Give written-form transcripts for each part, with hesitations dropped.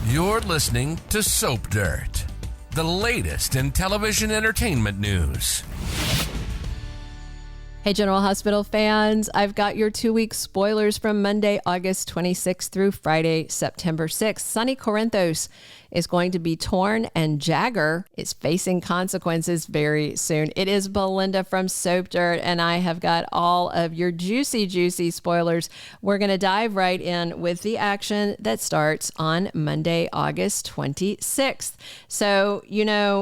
You're listening to Soap Dirt, the latest in television entertainment news. Hey, General Hospital fans, I've got your 2-week spoilers from Monday, August 26th through Friday, September 6th. Sonny Corinthos is going to be torn, and Jagger is facing consequences very soon. It is Belinda from Soap Dirt, and I have got all of your juicy spoilers. We're going to dive right in with the action that starts on Monday, August 26th. So,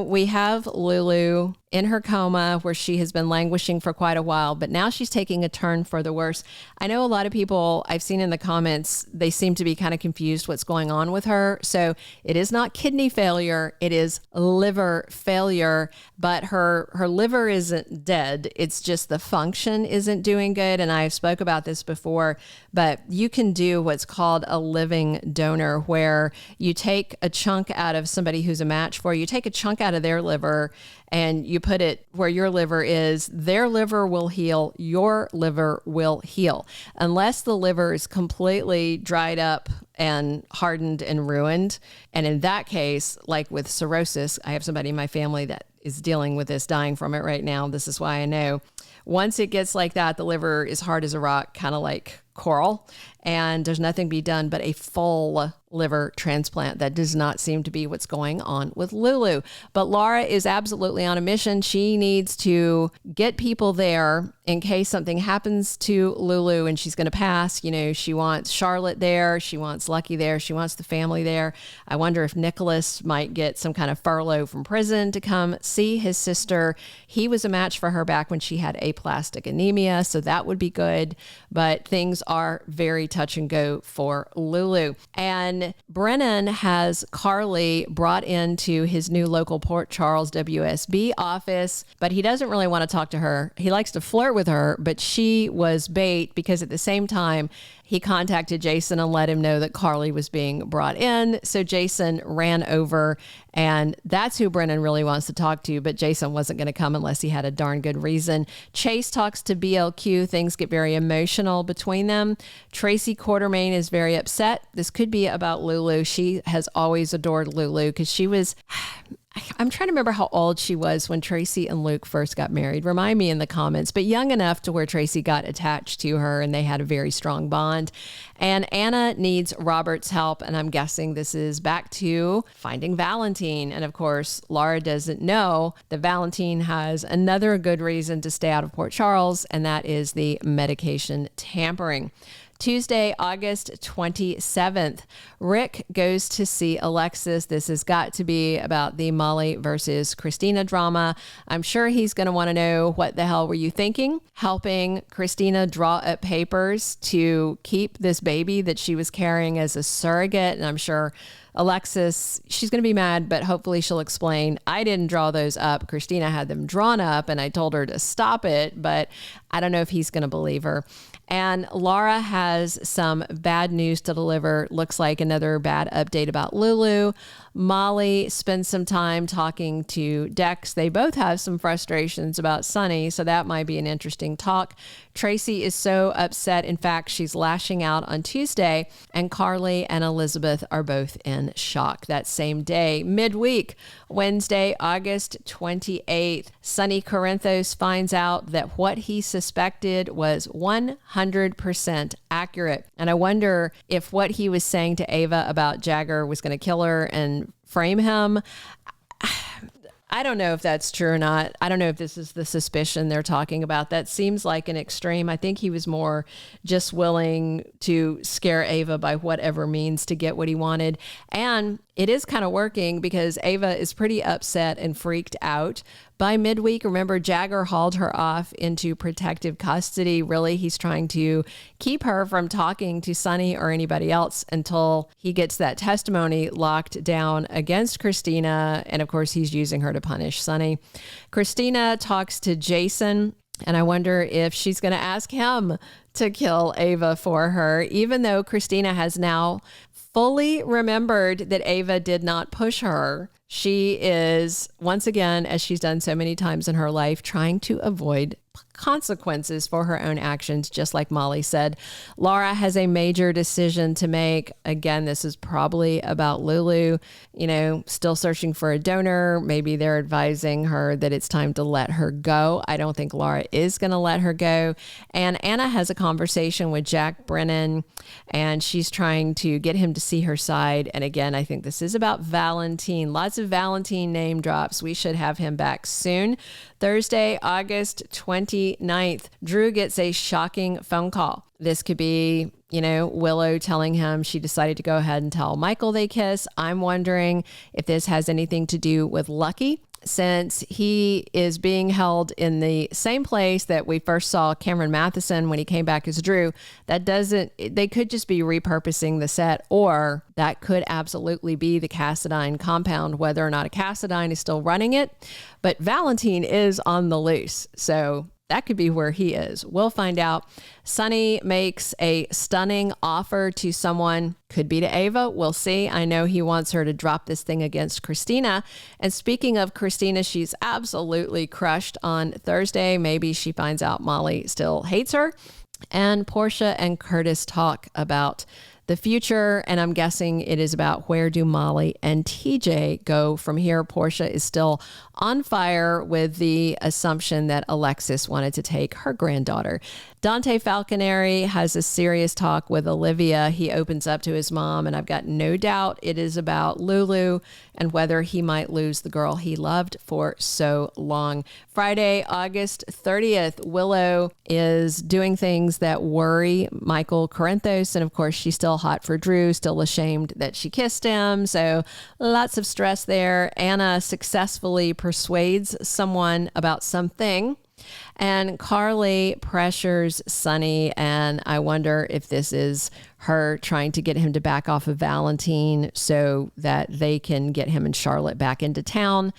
we have Lulu in her coma where she has been languishing for quite a while, but now she's taking a turn for the worse. I know a lot of people I've seen in the comments, they seem to be kind of confused what's going on with her. So it is not kidney failure, it is liver failure, but her liver isn't dead. It's just the function isn't doing good. And I spoke about this before, but you can do what's called a living donor, where you take a chunk out of somebody who's a match for you. You take a chunk out of their liver and you put it where your liver is. Their liver will heal, your liver will heal. Unless the liver is completely dried up and hardened and ruined. And in that case, like with cirrhosis, I have somebody in my family that is dealing with this, dying from it right now. This is why I know. Once it gets like that, the liver is hard as a rock, kind of like coral, and there's nothing to be done but a full liver transplant. That does not seem to be what's going on with Lulu. But Laura is absolutely on a mission. She needs to get people there in case something happens to Lulu and she's going to pass. She wants Charlotte there. She wants Lucky there. She wants the family there. I wonder if Nicholas might get some kind of furlough from prison to come see his sister. He was a match for her back when she had aplastic anemia, so that would be good. But things are very touch and go for Lulu. And Brennan has Carly brought into his new local Port Charles WSB office, but he doesn't really want to talk to her. He likes to flirt with her, but she was bait because at the same time, he contacted Jason and let him know that Carly was being brought in. So Jason ran over, and that's who Brennan really wants to talk to, but Jason wasn't going to come unless he had a darn good reason. Chase talks to BLQ. Things get very emotional between them. Tracy Quartermaine is very upset. This could be about Lulu. She has always adored Lulu because she was... I'm trying to remember how old she was when Tracy and Luke first got married. Remind me in the comments, but young enough to where Tracy got attached to her and they had a very strong bond. And Anna needs Robert's help, and I'm guessing this is back to finding Valentine. And of course, Laura doesn't know that Valentine has another good reason to stay out of Port Charles, and that is the medication tampering. Tuesday, August 27th, Rick goes to see Alexis. This has got to be about the Molly versus Kristina drama. I'm sure he's going to want to know, what the hell were you thinking? Helping Kristina draw up papers to keep this baby that she was carrying as a surrogate. And I'm sure Alexis, she's going to be mad, but hopefully she'll explain, I didn't draw those up. Kristina had them drawn up and I told her to stop it, but I don't know if he's going to believe her. And Laura has some bad news to deliver. Looks like another bad update about Lulu. Molly spends some time talking to Dex. They both have some frustrations about Sonny, so that might be an interesting talk. Tracy is so upset. In fact, she's lashing out on Tuesday, and Carly and Elizabeth are both in shock. That same day, midweek, Wednesday, August 28th, Sonny Corinthos finds out that what he suspected was 100% accurate. And I wonder if what he was saying to Ava about Jagger was going to kill her and frame him. I don't know if that's true or not. I don't know if this is the suspicion they're talking about. That seems like an extreme. I think he was more just willing to scare Ava by whatever means to get what he wanted. And it is kind of working because Ava is pretty upset and freaked out. By midweek, remember, Jagger hauled her off into protective custody. Really, he's trying to keep her from talking to Sonny or anybody else until he gets that testimony locked down against Kristina. And of course, he's using her to punish Sonny. Kristina talks to Jason, and I wonder if she's going to ask him to kill Ava for her, even though Kristina has now fully remembered that Ava did not push her She is, once again, as she's done so many times in her life, trying to avoid consequences for her own actions, just like Molly said. Laura has a major decision to make. Again, this is probably about Lulu, still searching for a donor. Maybe they're advising her that it's time to let her go. I don't think Laura is going to let her go. And Anna has a conversation with Jack Brennan, and she's trying to get him to see her side. And again, I think this is about Valentine. Lots of Valentine name drops. We should have him back soon. Thursday, August 29th, Drew gets a shocking phone call. This could be, Willow telling him she decided to go ahead and tell Michael they kiss. I'm wondering if this has anything to do with Lucky, since he is being held in the same place that we first saw Cameron Mathison when he came back as Drew. They could just be repurposing the set, or that could absolutely be the Cassadine compound, whether or not a Cassadine is still running it. But Valentine is on the loose, so that could be where he is. We'll find out. Sonny makes a stunning offer to someone. Could be to Ava. We'll see. I know he wants her to drop this thing against Kristina. And speaking of Kristina, she's absolutely crushed on Thursday. Maybe she finds out Molly still hates her. And Portia and Curtis talk about the future, and I'm guessing it is about where do Molly and TJ go from here. Portia is still on fire with the assumption that Alexis wanted to take her granddaughter. Dante Falconeri has a serious talk with Olivia. He opens up to his mom, and I've got no doubt it is about Lulu and whether he might lose the girl he loved for so long. Friday, August 30th, Willow is doing things that worry Michael Corinthos, and of course she's still hot for Drew, still ashamed that she kissed him, so lots of stress there. Anna successfully persuades someone about something, and Carly pressures Sonny, and I wonder if this is her trying to get him to back off of Valentine so that they can get him and Charlotte back into town.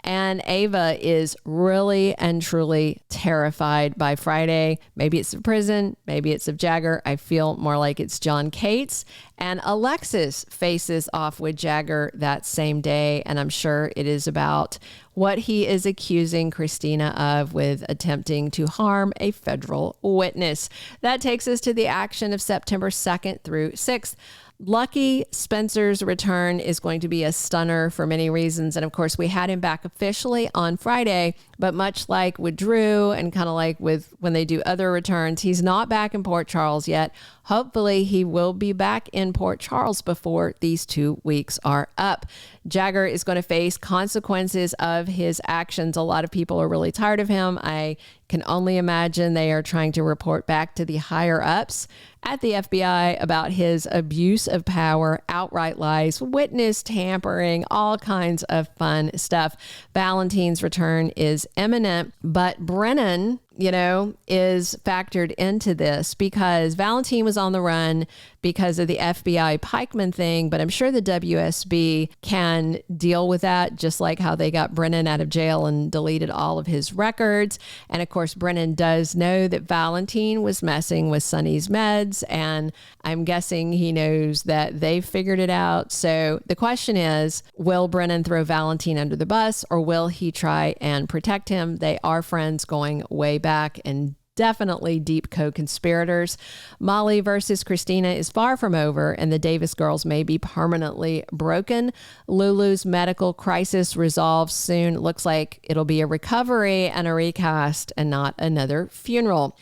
And Ava is really and truly terrified by Friday. Maybe it's of prison, maybe it's of Jagger. I feel more like it's John Cates. And Alexis faces off with Jagger that same day, and I'm sure it is about what he is accusing Kristina of with attempting to harm a federal witness. That takes us to the action of September 2nd through 6th. Lucky Spencer's return is going to be a stunner for many reasons. And of course, we had him back officially on Friday, but much like with Drew and kind of like with when they do other returns, he's not back in Port Charles yet. Hopefully he will be back in Port Charles before these 2 weeks are up. Jagger is going to face consequences of his actions. A lot of people are really tired of him. I can only imagine they are trying to report back to the higher ups at the FBI about his abuse of power, outright lies, witness tampering, all kinds of fun stuff. Valentine's return is imminent, but Brennan, is factored into this because Valentine was on the run because of the FBI pikeman thing, but I'm sure the WSB can deal with that, just like how they got Brennan out of jail and deleted all of his records. And of course, Brennan does know that Valentine was messing with Sonny's meds, and I'm guessing he knows that they figured it out. So the question is, will Brennan throw Valentine under the bus, or will he try and protect him? They are friends going way back and definitely deep co-conspirators. Molly versus Kristina is far from over, and the Davis girls may be permanently broken. Lulu's medical crisis resolves soon. Looks like it'll be a recovery and a recast and not another funeral.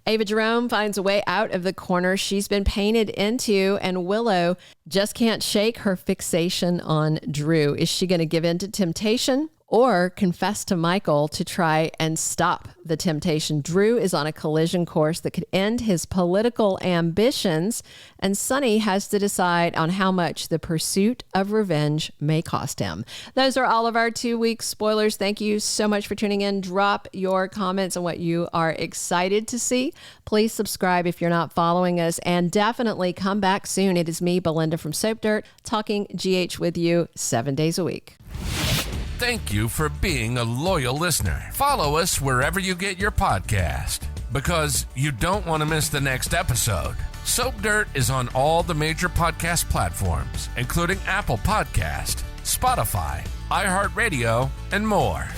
Ava Jerome finds a way out of the corner she's been painted into, and Willow just can't shake her fixation on Drew. Is she going to give in to temptation or confess to Michael to try and stop the temptation? Drew is on a collision course that could end his political ambitions, and Sonny has to decide on how much the pursuit of revenge may cost him. Those are all of our 2 week spoilers. Thank you so much for tuning in. Drop your comments on what you are excited to see. Please subscribe if you're not following us, and definitely come back soon. It is me, Belinda from Soap Dirt, talking GH with you 7 days a week. Thank you for being a loyal listener. Follow us wherever you get your podcast, because you don't want to miss the next episode. Soap Dirt is on all the major podcast platforms, including Apple Podcast, Spotify, iHeartRadio, and more.